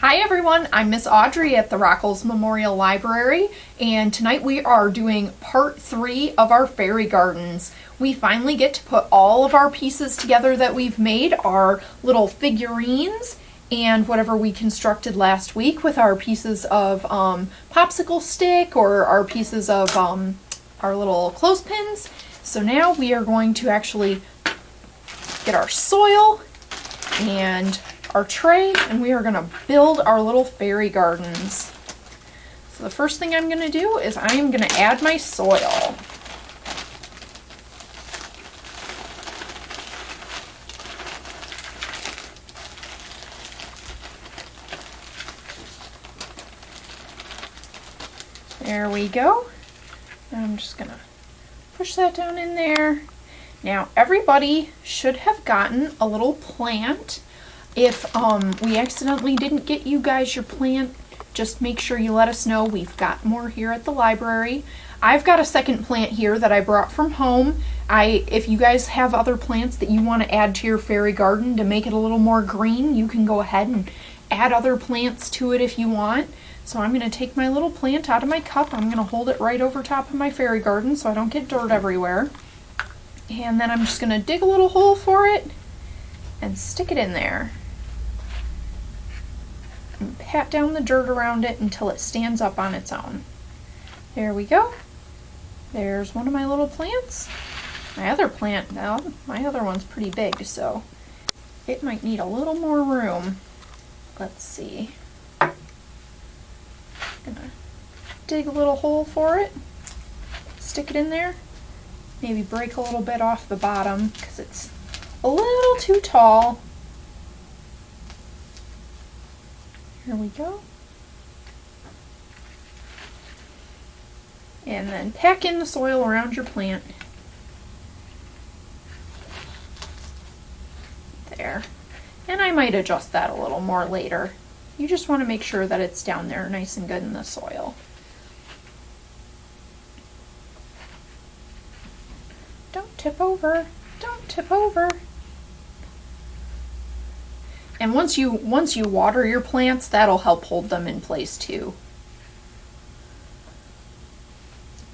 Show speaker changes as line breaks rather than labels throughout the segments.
Hi everyone, I'm Miss Audrey at the Rockles Memorial Library, and tonight we are doing part 3 of our fairy gardens. We finally get to put all of our pieces together that we've made, our little figurines, and whatever we constructed last week with our pieces of popsicle stick or our pieces of our little clothespins. So now we are going to actually get our soil and our tray, and we are going to build our little fairy gardens. So the first thing I'm going to do is I am going to add my soil. There we go. I'm just going to push that down in there. Now everybody should have gotten a little plant. If we accidentally didn't get you guys your plant, just make sure you let us know. We've got more here at the library. I've got a second plant here that I brought from home. If you guys have other plants that you want to add to your fairy garden to make it a little more green, you can go ahead and add other plants to it if you want. So I'm going to take my little plant out of my cup. I'm going to hold it right over top of my fairy garden so I don't get dirt everywhere. And then I'm just going to dig a little hole for it and stick it in there. And pat down the dirt around it until it stands up on its own. There we go. There's one of my little plants. My other plant, now my other one's pretty big, so it might need a little more room. Let's see. Gonna dig a little hole for it, stick it in there, maybe break a little bit off the bottom because it's a little too tall. Here we go. And then pack in the soil around your plant. There. And I might adjust that a little more later. You just want to make sure that it's down there nice and good in the soil. Don't tip over. Don't tip over. And once you water your plants, that'll help hold them in place too.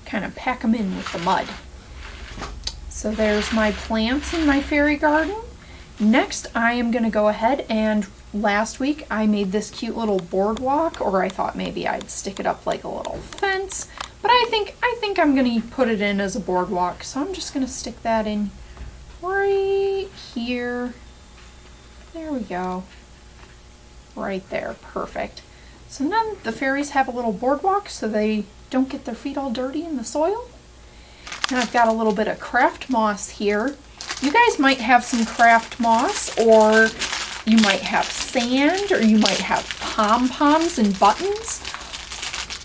Kind of pack them in with the mud. So there's my plants in my fairy garden. Next, I am going to go ahead and last week I made this cute little boardwalk, or I thought maybe I'd stick it up like a little fence, but I think I'm going to put it in as a boardwalk. So I'm just going to stick that in right here. There we go. Right there, perfect. So now the fairies have a little boardwalk so they don't get their feet all dirty in the soil. And I've got a little bit of craft moss here. You guys might have some craft moss, or you might have sand, or you might have pom-poms and buttons.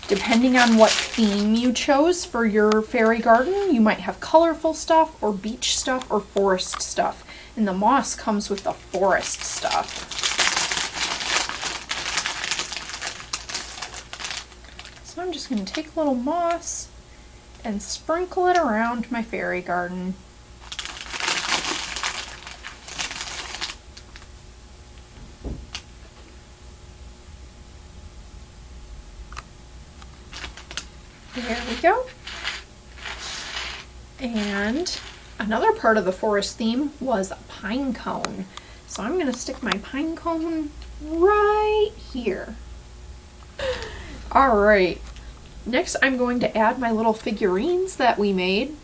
Depending on what theme you chose for your fairy garden, you might have colorful stuff, or beach stuff, or forest stuff. And the moss comes with the forest stuff. So I'm just going to take a little moss and sprinkle it around my fairy garden. There we go. And another part of the forest theme was a pine cone. So I'm going to stick my pine cone right here. All right. Next, I'm going to add my little figurines that we made.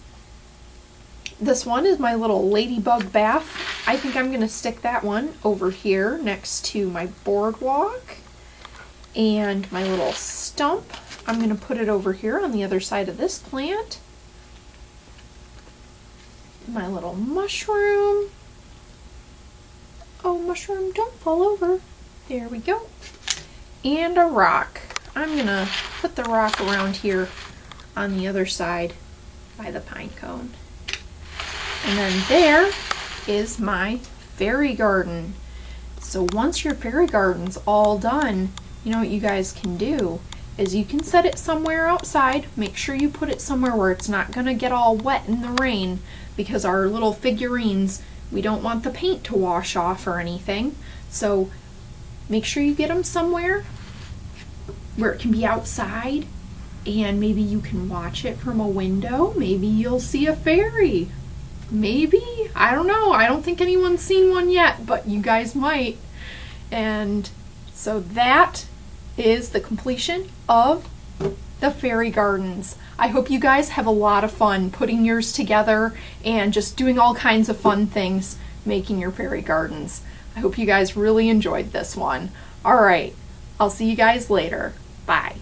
This one is my little ladybug bath. I think I'm going to stick that one over here next to my boardwalk. And my little stump, I'm going to put it over here on the other side of this plant. My little mushroom. Oh, mushroom, don't fall over. There we go. And a rock. I'm going to put the rock around here on the other side by the pine cone. And then there is my fairy garden. So once your fairy garden's all done, you know what you guys can do is you can set it somewhere outside. Make sure you put it somewhere where it's not going to get all wet in the rain, because our little figurines, we don't want the paint to wash off or anything. So make sure you get them somewhere where it can be outside, and maybe you can watch it from a window. Maybe you'll see a fairy. Maybe, I don't know. I don't think anyone's seen one yet, but you guys might. And so that is the completion of the fairy gardens. I hope you guys have a lot of fun putting yours together and just doing all kinds of fun things making your fairy gardens. I hope you guys really enjoyed this one. All right, I'll see you guys later. Bye.